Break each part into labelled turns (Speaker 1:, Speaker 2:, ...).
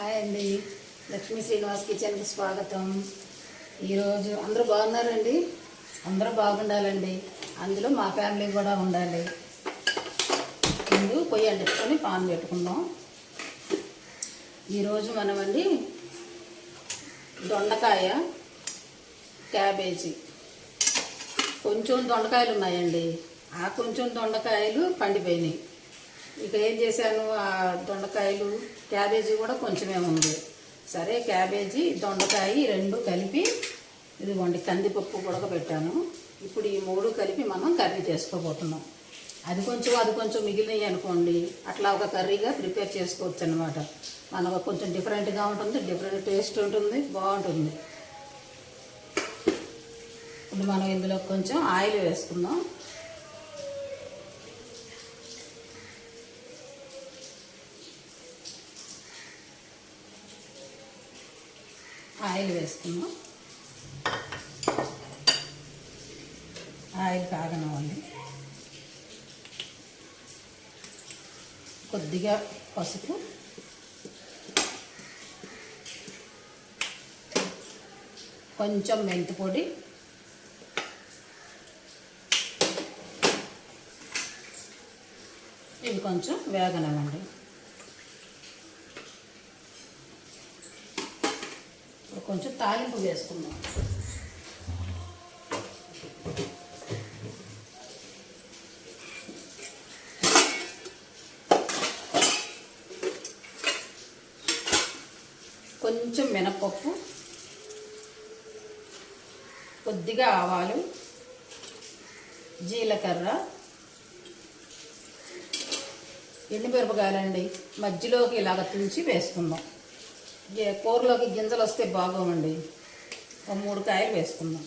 Speaker 1: Hi అండి, లక్ష్మీ శ్రీనివాస్ కిచెన్కి స్వాగతం. ఈరోజు అందరూ బాగున్నారండి. అందరూ బాగుండాలండి, అందులో మా ఫ్యామిలీ కూడా ఉండాలి. ముందు పొయ్యి అంటించుకొని పాన్ పెట్టుకుందాం. ఈరోజు మనమండి దొండకాయ, క్యాబేజీ, కొంచెం దొండకాయలు ఉన్నాయండి. ఆ కొంచెం దొండకాయలు పండిపోయినాయి. ఇక ఏం చేశాను, ఆ దొండకాయలు క్యాబేజీ కూడా కొంచెమే ఉంది. సరే, క్యాబేజీ దొండకాయ రెండు కలిపి ఇదిగోండి కందిపప్పు ఉడకబెట్టాను. ఇప్పుడు ఈ మూడు కలిపి మనం కర్రీ చేసుకోబోతున్నాం. అది కొంచెం మిగిలినవి అనుకోండి, అట్లా ఒక కర్రీగా ప్రిపేర్ చేసుకోవచ్చు అనమాట. మనకు కొంచెం డిఫరెంట్గా ఉంటుంది, డిఫరెంట్ టేస్ట్ ఉంటుంది, బాగుంటుంది. ఇప్పుడు మనం ఇందులో కొంచెం ఆయిల్ వేసుకుందాం. ఆయిల్ వేసుకుందాం. ఆయిల్ కాగనివ్వండి. కొద్దిగా పసుపు, కొంచెం మెంతి పొడి, ఇది కొంచెం వేగనివ్వండి. కొంచెం తాలింపు వేసుకుందాం. కొంచెం మినపప్పు, కొద్దిగా ఆవాలు, జీలకర్ర, ఎండుమిరపకాయలండి మధ్యలోకి ఇలాగ తుంచి వేసుకుందాం. కూరలోకి గింజలు వస్తే బాగోమండి. ఒక 3 కాయలు వేసుకుందాం.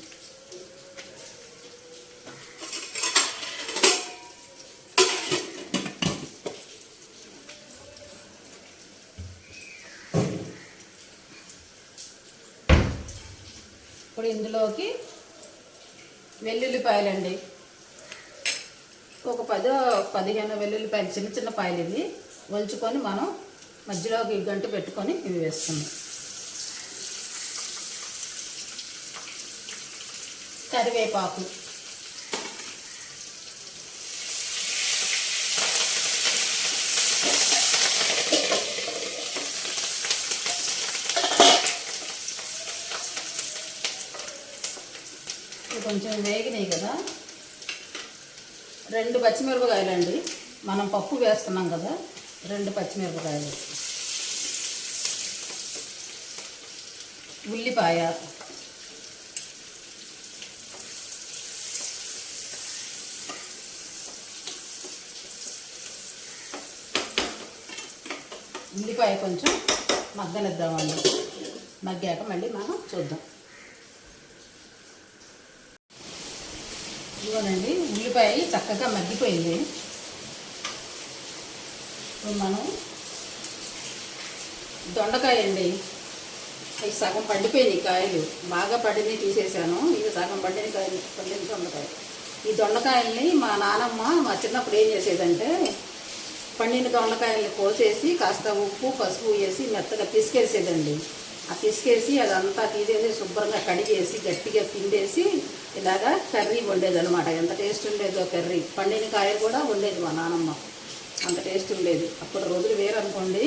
Speaker 1: ఇప్పుడు ఇందులోకి వెల్లుల్లిపాయలండి, ఒక 10-15 వెల్లుల్లిపాయలు, చిన్న చిన్న పాయలు ఇవి ఒలుచుకొని మనం మధ్యలోకి గంట పెట్టుకొని ఇవి వేసుకుందాం. కరివేపాకు, కొంచెం వేగినాయి కదా. 2 పచ్చిమిరపకాయలండి, మనం పప్పు వేస్తున్నాం కదా, 2 పచ్చిమిరపకాయలు, ఉల్లిపాయ, ఉల్లిపాయ కొంచెం మగ్గనిద్దామండి. మగ్గాక మళ్ళీ మనం చూద్దాం. ఇదిగోనండి, ఉల్లిపాయ చక్కగా మగ్గిపోయింది. ఇప్పుడు మనం దొండకాయ అండి, అవి సగం పండిపోయినాయి కాయలు, బాగా పండినవి తీసేసాను. ఇది సగం పండిన దొండకాయ. ఈ దొండకాయల్ని మా నానమ్మ మా చిన్నప్పుడు ఏం చేసేదంటే, పండిన దొండకాయల్ని కోసేసి కాస్త ఉప్పు పసుపు వేసి మెత్తగా పిసికేసేదండి. ఆ పిసికేసి అదంతా తీసేసి శుభ్రంగా కడిగేసి గట్టిగా పిండేసి ఇలాగా కర్రీ వండేది అనమాట. ఎంత టేస్ట్ ఉండేదో కర్రీ. పండిన కాయ కూడా వండేది మా నానమ్మ, అంత టేస్ట్ ఉండేది. అప్పటి రోజులు వేరనుకోండి.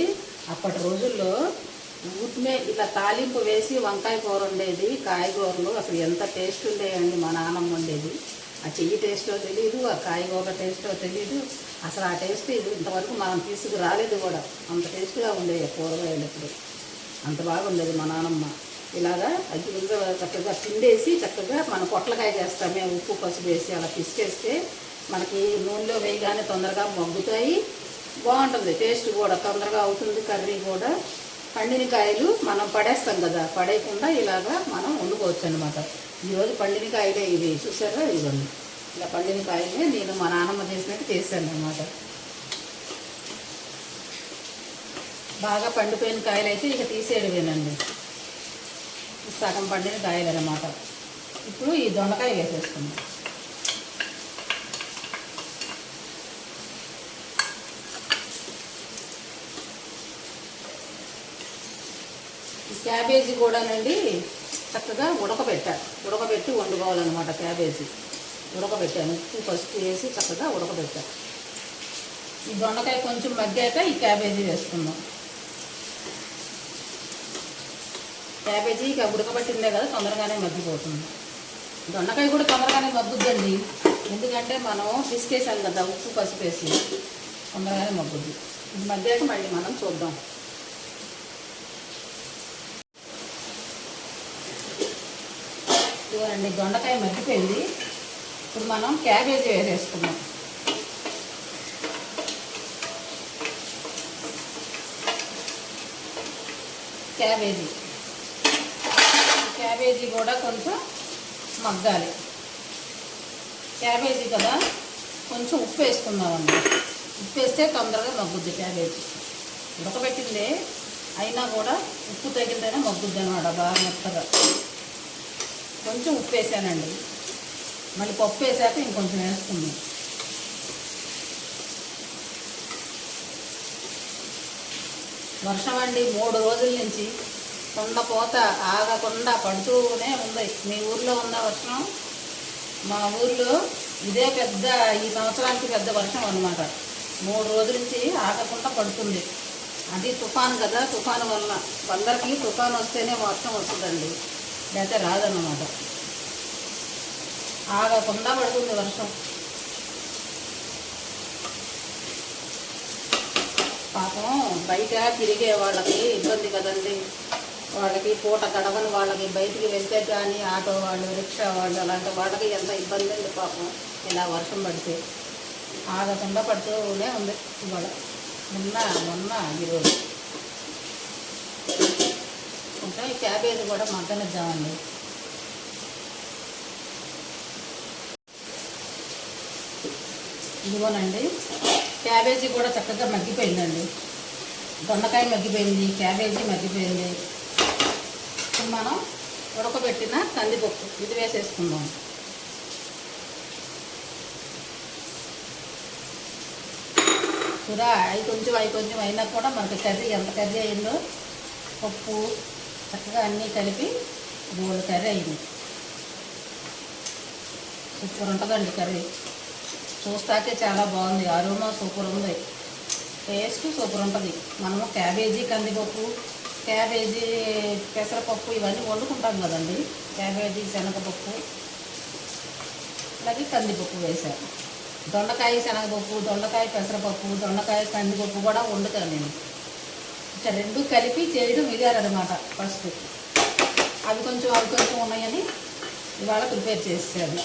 Speaker 1: అప్పటి రోజుల్లో ఊటినే ఇలా తాలింపు వేసి వంకాయ కూర ఉండేది, కాయగూరలు అసలు ఎంత టేస్ట్ ఉండేయండి. మా నానమ్మ వండేది. ఆ చెయ్యి టేస్టో తెలీదు, ఆ కాయగూర టేస్టో తెలీదు. అసలు ఆ టేస్ట్ ఇది ఇంతవరకు మనం తీసుకురాలేదు కూడా. అంత టేస్ట్గా ఉండేవి కూరగాయలు. ఇప్పుడు అంత బాగుండేది మా నానమ్మ. ఇలాగా అగ్గిగా చక్కగా పిండేసి చక్కగా మన పొట్లకాయ చేస్తామే, ఉప్పు పసుపు వేసి అలా పిసికేస్తే మనకి నూనెలో వేయగానే తొందరగా మగ్గుతాయి, బాగుంటుంది. టేస్ట్ కూడా తొందరగా అవుతుంది కర్రీ కూడా. పండిన కాయలు మనం పడేస్తాం కదా, పడేయకుండా ఇలాగా మనం వండుకోవచ్చు అనమాట. ఈరోజు పండిన కాయలే ఇవి చూసారా, ఇవన్నీ ఇలా పండిన కాయలే నేను మా నాన్నమ్మ చేసినట్టు చేశాను అనమాట. బాగా పండిపోయిన కాయలు అయితే ఇక తీసేయడమేనండి. సగం పండిన కాయలు అనమాట. ఇప్పుడు ఈ దొండకాయ వేసేసుకుందాం. ఈ క్యాబేజీ కూడానండి చక్కగా ఉడకబెట్టి వండుకోవాలన్నమాట. క్యాబేజీ ఉడకబెట్టాను, ఉప్పు పసుపు వేసి చక్కగా ఉడకబెట్టాను. ఈ దొండకాయ కొంచెం మగ్గాక ఈ క్యాబేజీ వేసుకుందాం. క్యాబేజీ ఇక ఉడకబెట్టిందే కదా, తొందరగానే మగ్గిపోతుంది. దొండకాయ కూడా తొందరగానే మగ్గుద్దండి, ఎందుకంటే మనం పిసికేసాం కదా ఉప్పు పసుపు వేసి, తొందరగానే మగ్గుద్ది. ఇది మగ్గాక మళ్ళీ మనం చూద్దాం. ఇదిగోనండి దొండకాయ మగ్గిపోయింది. ఇప్పుడు మనం క్యాబేజీ వేసేసుకుందాం. క్యాబేజీ కూడా కొంచెం మగ్గాలి. క్యాబేజీ కదా, కొంచెం ఉప్పు వేసుకుందామండి. ఉప్పు వేస్తే తొందరగా మగ్గుద్ది. క్యాబేజీ ఉడకబెట్టిందే అయినా కూడా ఉప్పు తగిలితేనే మగ్గుద్ది అన్నమాట, బాగా మెత్తగా. కొంచెం ఉప్పు వేసానండి, మళ్ళీ పప్పు వేసాక ఇంకొంచెం వేసుకుందాం. వర్షం అండి 3 రోజుల నుంచి కొండపోత ఆగకుండా పడుతూనే ఉంది. మీ ఊర్లో ఉన్న వర్షం? మా ఊర్లో ఇదే పెద్ద, ఈ సంవత్సరానికి పెద్ద వర్షం అన్నమాట. 3 రోజుల నుంచి ఆగకుండా పడుతుంది. అది తుఫాను కదా, తుఫాను వల్ల అందరికీ తుఫాను వస్తేనే వర్షం వస్తుందండి, లేకపోతే రాదన్నమాట. ఆగకుండా పడుతుంది వర్షం. పాపం బయట తిరిగే వాళ్ళకి ఇబ్బంది కదండి. వాళ్ళకి పూట గడవని వాళ్ళకి బయటికి వెళ్తే కానీ ఆటో వాళ్ళు, రిక్షా వాళ్ళు, అలాంటి వాళ్ళకి ఎంత ఇబ్బంది అండి పాపం. ఇలా వర్షం పడితే ఆగకుండా పడుతూనే ఉంది ఇవాళ, మొన్న ఈరోజు. ఇంకా ఈ క్యాబేజీ కూడా మగ్గనిద్దామండి. ఇదిగోనండి క్యాబేజీ కూడా చక్కగా మగ్గిపోయిందండి. దొండకాయ మగ్గిపోయింది, క్యాబేజీ మగ్గిపోయింది. మనం ఉడకబెట్టిన కందిపప్పు ఇది వేసేసుకుందాం. కూడా అవి కొంచెం అయినా కూడా మనకి కర్రీ ఎంత కర్రీ అయిందో, పప్పు చక్కగా అన్నీ కలిపి బోల్ కర్రీ అయింది. సూపర్ ఉంటుందండి కర్రీ, చూస్తాకే చాలా బాగుంది. అరోమా సూపర్ ఉంది, టేస్ట్ సూపర్ ఉంటుంది. మనము క్యాబేజీ కందిపప్పు, క్యాబేజీ పెసరపప్పు ఇవన్నీ వండుకుంటాం కదండి. క్యాబేజీ శనగపప్పు, అలాగే కందిపప్పు వేసాను. దొండకాయ శనగపప్పు, దొండకాయ పెసరపప్పు, దొండకాయ కందిపప్పు కూడా వండుతాను నేను. ఇట్లా 2 కలిపి చేయడం ఇదేనమాట. ఫస్ట్ అవి కొంచెం ఉన్నాయని ఇవాళ ప్రిపేర్ చేసాను.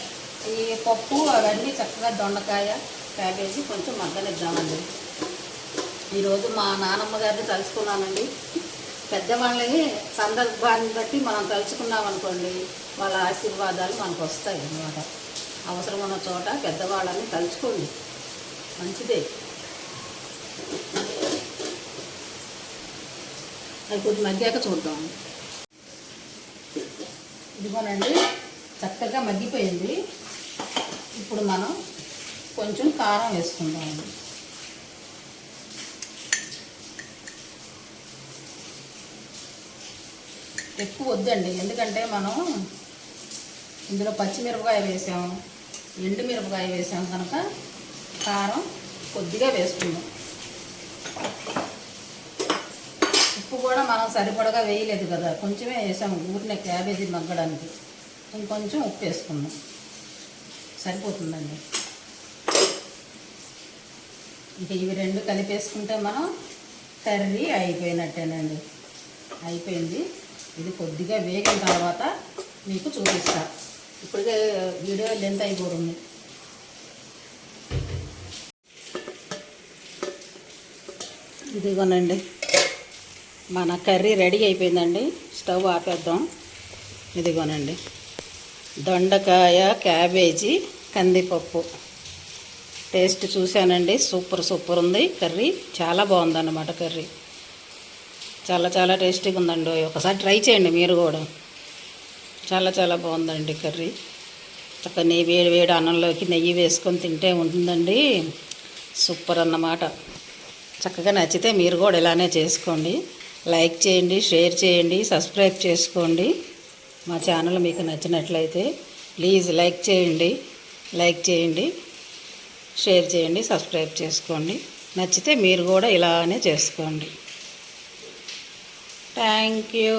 Speaker 1: ఈ పప్పు అవన్నీ చక్కగా దొండకాయ క్యాబేజీ కొంచెం మగ్గనిద్దామండి. ఈరోజు మా నానమ్మ గారిని తలుచుకున్నానండి. పెద్దవాళ్ళని సందర్భాన్ని బట్టి మనం తలుచుకున్నాం అనుకోండి, వాళ్ళ ఆశీర్వాదాలు మనకు వస్తాయి అన్నమాట. అవసరం ఉన్న చోట పెద్దవాళ్ళని తలుచుకోండి, మంచిదే. అది కొద్ది మగ్గాక చూద్దాం. ఇదిగోనండి చక్కగా మగ్గిపోయింది. ఇప్పుడు మనం కొంచెం కారం వేసుకుందామండి. ఎక్కువ వద్దండి, ఎందుకంటే మనం ఇందులో పచ్చిమిరపకాయ వేసాం, ఎండుమిరపకాయ వేసాం కనుక కారం కొద్దిగా వేసుకుందాం. ఉప్పు కూడా మనం సరిపడగా వేయలేదు కదా, కొంచెమే వేసాము ఊరినే క్యాబేజీ మగ్గడానికి. ఇంకొంచెం ఉప్పు వేసుకుందాం, సరిపోతుందండి. ఇంకా ఇవి 2 కలిపేసుకుంటే మనం కర్రీ అయిపోయినట్టేనండి. అయిపోయింది. ఇది కొద్దిగా వేగిన తర్వాత మీకు చూపిస్తా. ఇప్పటికే వీడియో లెంత్ అయిపోతుంది. ఇదిగోనండి మన కర్రీ రెడీ అయిపోయిందండి. స్టవ్ ఆపేద్దాం. ఇదిగోనండి దొండకాయ క్యాబేజీ కందిపప్పు టేస్ట్ చూశానండి. సూపర్ ఉంది కర్రీ, చాలా బాగుందన్నమాట. కర్రీ చాలా టేస్టీగా ఉందండి. ఒకసారి ట్రై చేయండి మీరు కూడా. చాలా బాగుందండి కర్రీ. చక్కగా వేడి అన్నంలోకి నెయ్యి వేసుకొని తింటే ఉంటుందండి, సూపర్ అన్నమాట. చక్కగా నచ్చితే మీరు కూడా ఇలానే చేసుకోండి. లైక్ చేయండి, షేర్ చేయండి, సబ్స్క్రైబ్ చేసుకోండి. మా ఛానల్ మీకు నచ్చినట్లయితే ప్లీజ్ లైక్ చేయండి, షేర్ చేయండి, సబ్స్క్రైబ్ చేసుకోండి. నచ్చితే మీరు కూడా ఇలానే చేసుకోండి. Thank you.